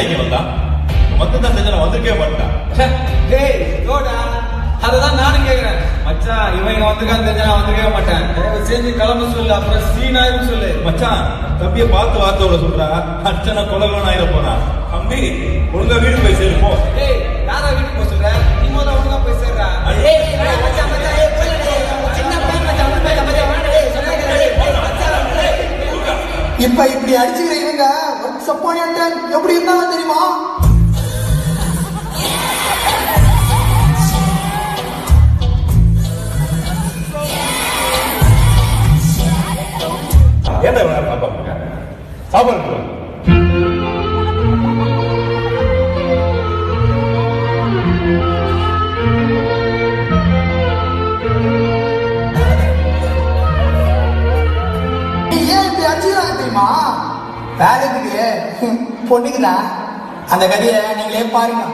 ஏன்டா இங்க வந்தான்? மொத்தத்தான் செஞ்சா வந்திருக்கவே மாட்டான். டேய் யோடா, அததான் நானும் கேக்குறேன். மச்சான் இவன் வந்திருக்கான்னு தெரிஞ்சா நான் வந்திருக்கவே மாட்டேன். செஞ்சு கிளம்ப சொல்லு, அப்புறம் சீனாயிரும் சொல்லு. மச்சான் தம்பிய பார்த்து வார்த்தை சொல்றா. அர்ச்சனை கொலகலன் ஆயிர போனா. தம்பி ஒழுங்கா வீடு போய் சேருப்போம். டேய் யாரா வீட்டுக்கு போக சொல்ற? நீ முதல்ல ஒழுங்கா போய் சேர்றா. இப்ப இப்படி அடிச்சுக்கிற இவங்க எப்படி இருந்தாங்க தெரியுமா? ஏன்டா சாப்பாடு சாப்பாடு தெரியுமா? வேலைக்கு பொண்ணுக்குதான். அந்த கதையை நீங்களே பாருங்க.